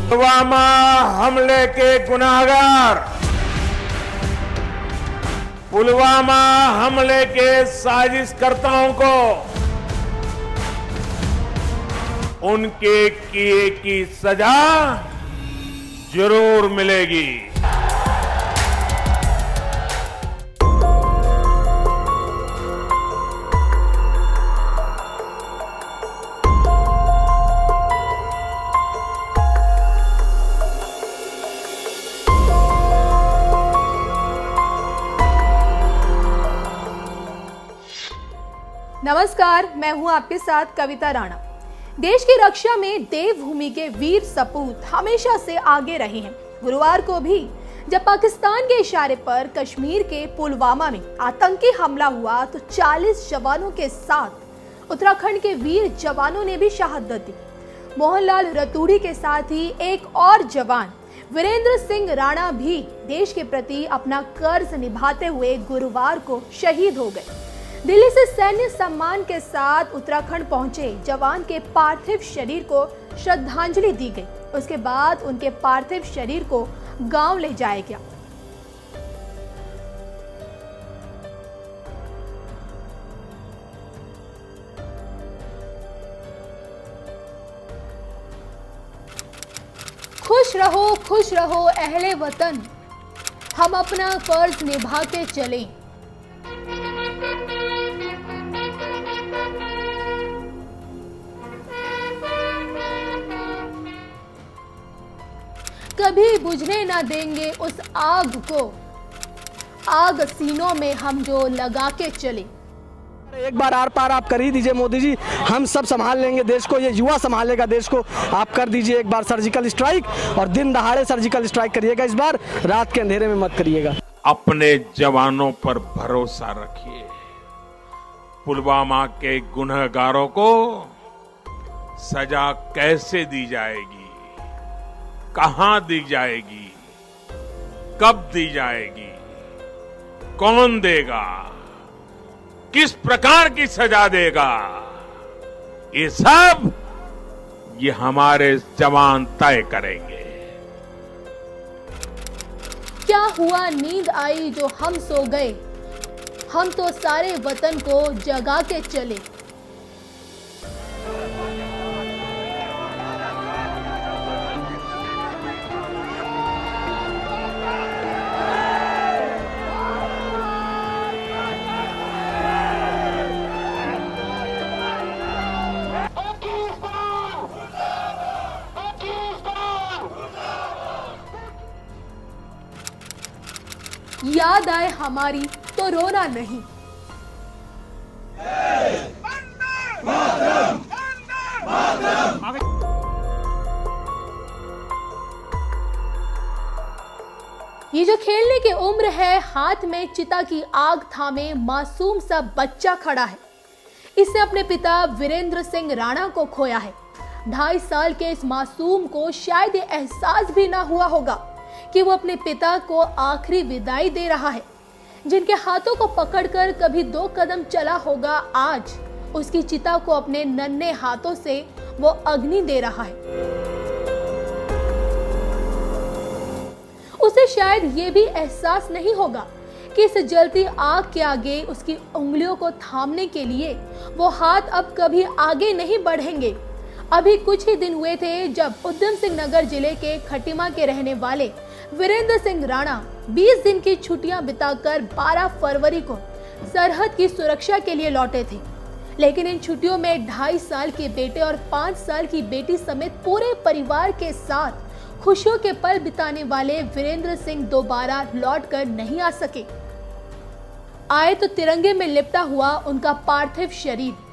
पुलवामा हमले के गुनाहगार, पुलवामा हमले के साजिशकर्ताओं को उनके किए की सजा जरूर मिलेगी। नमस्कार, मैं हूं आपके साथ कविता राणा। देश की रक्षा में देवभूमि के वीर सपूत हमेशा से आगे रहे हैं। गुरुवार को भी जब पाकिस्तान के इशारे पर कश्मीर के पुलवामा में आतंकी हमला हुआ तो 40 जवानों के साथ उत्तराखंड के वीर जवानों ने भी शहादत दी। मोहनलाल रतूड़ी के साथ ही एक और जवान वीरेंद्र सिंह राणा भी देश के प्रति अपना कर्ज निभाते हुए गुरुवार को शहीद हो गए। दिल्ली से सैन्य सम्मान के साथ उत्तराखंड पहुंचे जवान के पार्थिव शरीर को श्रद्धांजलि दी गई। उसके बाद उनके पार्थिव शरीर को गांव ले जाया गया। खुश रहो अहले वतन, हम अपना फर्ज निभाते चलें। कभी बुझने ना देंगे उस आग को, आग सीनों में हम जो लगा के चले। एक बार आर पार आप कर ही दीजिए मोदी जी, हम सब संभाल लेंगे देश को, ये युवा संभालेगा देश को। आप कर दीजिए एक बार सर्जिकल स्ट्राइक, और दिन दहाड़े सर्जिकल स्ट्राइक करिएगा। इस बार रात के अंधेरे में मत करिएगा। अपने जवानों पर भरोसा रखिए। पुलवामा के गुनहगारों को सजा कैसे दी जाएगी, कहां दी जाएगी, कब दी जाएगी, कौन देगा, किस प्रकार की सजा देगा, ये हमारे जवान तय करेंगे। क्या हुआ नींद आई जो हम सो गए, हम तो सारे वतन को जगा के चले। याद आए हमारी तो रोना नहीं। ये जो खेलने की उम्र है, हाथ में चिता की आग थामे मासूम सा बच्चा खड़ा है। इसने अपने पिता वीरेंद्र सिंह राणा को खोया है। 2.5 साल के इस मासूम को शायद ये एहसास भी ना हुआ होगा कि वो अपने पिता को आखिरी विदाई दे रहा है। जिनके हाथों को पकड़कर कभी 2 कदम चला होगा, आज उसकी चिता को अपने नन्हे हाथों से वो अग्नि दे रहा है। उसे शायद ये भी एहसास नहीं होगा कि इस जलती आग के आगे उसकी उंगलियों को थामने के लिए वो हाथ अब कभी आगे नहीं बढ़ेंगे। अभी कुछ ही दिन हुए थे जब उधम सिंह नगर जिले के खटीमा के रहने वाले वीरेंद्र सिंह राणा 20 दिन की छुट्टियां बिताकर 12 फरवरी को सरहद की सुरक्षा के लिए लौटे थे। लेकिन इन छुट्टियों में 2.5 साल के बेटे और 5 साल की बेटी समेत पूरे परिवार के साथ खुशियों के पल बिताने वाले वीरेंद्र सिंह दोबारा लौटकर नहीं आ सके। आए तो तिरंगे में लिपटा हुआ उनका पार्थिव शरीर।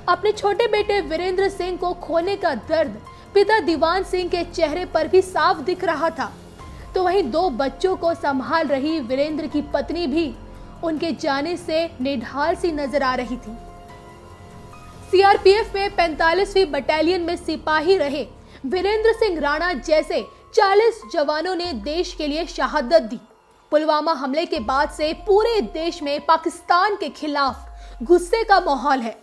अपने छोटे बेटे वीरेंद्र सिंह को खोने का दर्द पिता दीवान सिंह के चेहरे पर भी साफ दिख रहा था। तो वहीं 2 बच्चों को संभाल रही वीरेंद्र की पत्नी भी उनके जाने से निढाल सी नजर आ रही थी। सीआरपीएफ में 45वीं बटालियन में सिपाही रहे वीरेंद्र सिंह राणा जैसे 40 जवानों ने देश के लिए शहादत दी। पुलवामा हमले के बाद से पूरे देश में पाकिस्तान के खिलाफ गुस्से का माहौल है।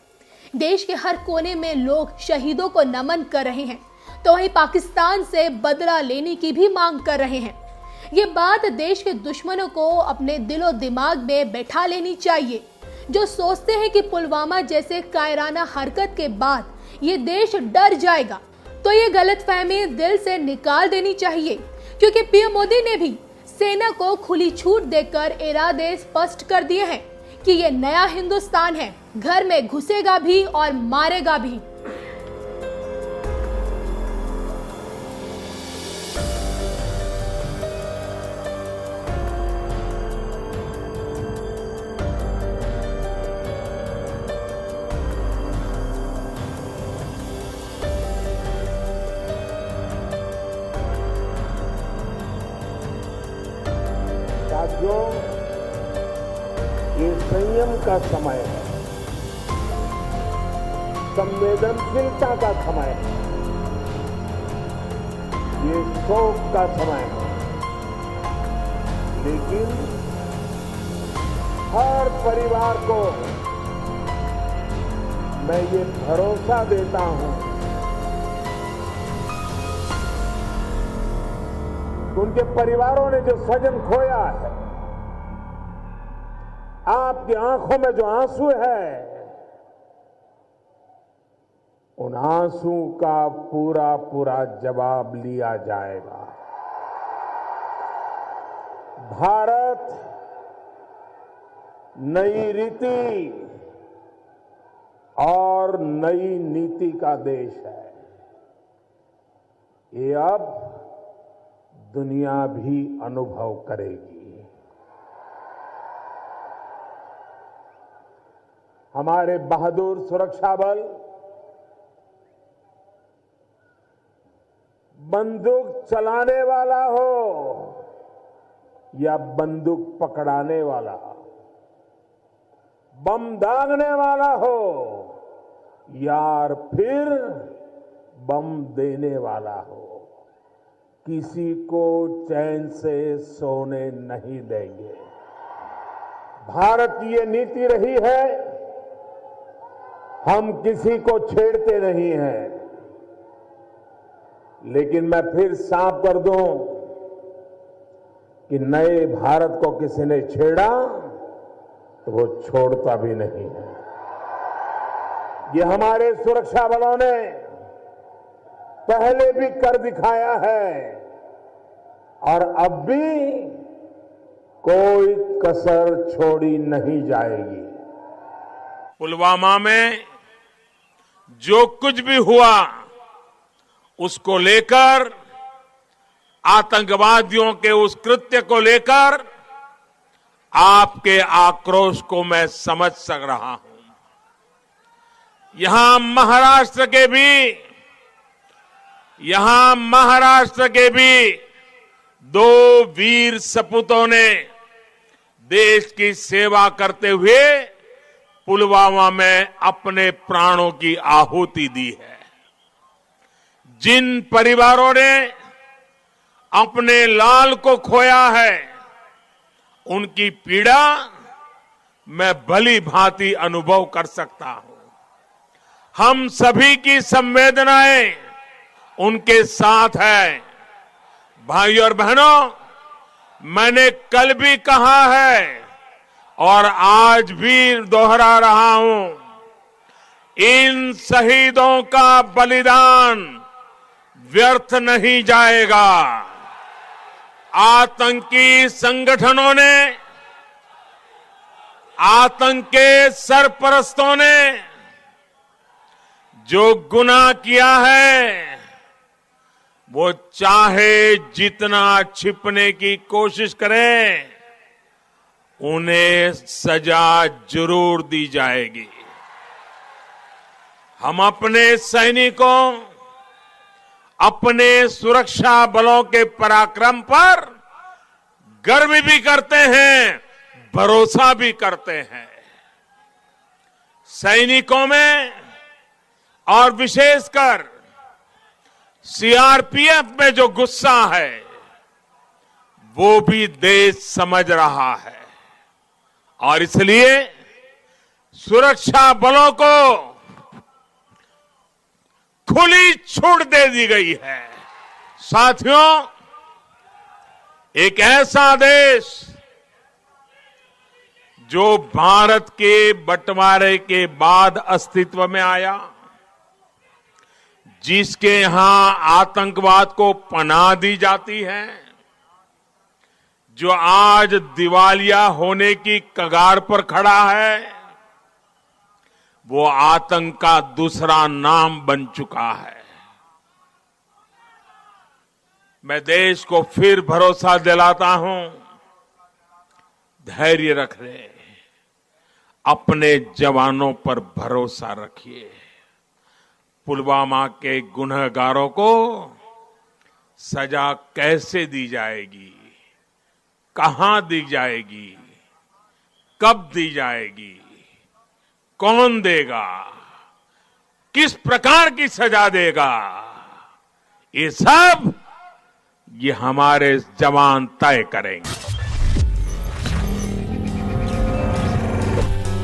देश के हर कोने में लोग शहीदों को नमन कर रहे हैं, तो वहीं पाकिस्तान से बदला लेने की भी मांग कर रहे हैं। ये बात देश के दुश्मनों को अपने दिलो दिमाग में बैठा लेनी चाहिए, जो सोचते हैं कि पुलवामा जैसे कायराना हरकत के बाद ये देश डर जाएगा। तो ये गलतफहमी दिल से निकाल देनी चाहिए, क्योंकि पीएम मोदी ने भी सेना को खुली छूट देकर इरादे स्पष्ट कर दिए हैं कि ये नया हिंदुस्तान है, घर में घुसेगा भी और मारेगा भी। साथियों, ये संयम का समय है, संवेदनशीलता का समय है, ये शोक का समय है, लेकिन हर परिवार को मैं ये भरोसा देता हूं, उनके परिवारों ने जो सजन खोया है, आपकी आंखों में जो आंसू है, उन आंसू का पूरा पूरा जवाब लिया जाएगा। भारत नई रीति और नई नीति का देश है। ये अब दुनिया भी अनुभव करेगी। हमारे बहादुर सुरक्षा बल बंदूक चलाने वाला हो या बंदूक पकड़ाने वाला, बम दागने वाला हो या फिर बम देने वाला हो, किसी को चैन से सोने नहीं देंगे। भारत की ये नीति रही है, हम किसी को छेड़ते नहीं हैं। लेकिन मैं फिर साफ कर दूं कि नए भारत को किसी ने छेड़ा तो वो छोड़ता भी नहीं है। ये हमारे सुरक्षा बलों ने पहले भी कर दिखाया है और अब भी कोई कसर छोड़ी नहीं जाएगी। पुलवामा में जो कुछ भी हुआ उसको लेकर, आतंकवादियों के उस कृत्य को लेकर आपके आक्रोश को मैं समझ सक रहा हूं। यहां महाराष्ट्र के भी दो वीर सपूतों ने देश की सेवा करते हुए पुलवामा में अपने प्राणों की आहुति दी है। जिन परिवारों ने अपने लाल को खोया है, उनकी पीड़ा मैं भली भांति अनुभव कर सकता हूं। हम सभी की संवेदनाएं उनके साथ है। भाइयों और बहनों, मैंने कल भी कहा है और आज भी दोहरा रहा हूं, इन शहीदों का बलिदान व्यर्थ नहीं जाएगा। आतंकी संगठनों ने, आतंक के सरपरस्तों ने जो गुनाह किया है, वो चाहे जितना छिपने की कोशिश करें, उन्हें सजा जरूर दी जाएगी। हम अपने सैनिकों, अपने सुरक्षा बलों के पराक्रम पर गर्व भी करते हैं, भरोसा भी करते हैं। सैनिकों में और विशेषकर सीआरपीएफ में जो गुस्सा है, वो भी देश समझ रहा है और इसलिए सुरक्षा बलों को खुली छूट दे दी गई है। साथियों, एक ऐसा देश जो भारत के बंटवारे के बाद अस्तित्व में आया, जिसके यहां आतंकवाद को पनाह दी जाती है, जो आज दिवालिया होने की कगार पर खड़ा है, वो आतंक का दूसरा नाम बन चुका है। मैं देश को फिर भरोसा दिलाता हूं, धैर्य रख ले, अपने जवानों पर भरोसा रखिए। पुलवामा के गुनहगारों को सजा कैसे दी जाएगी, कहां दी जाएगी, कब दी जाएगी, कौन देगा, किस प्रकार की सजा देगा, ये सब ये हमारे जवान तय करेंगे।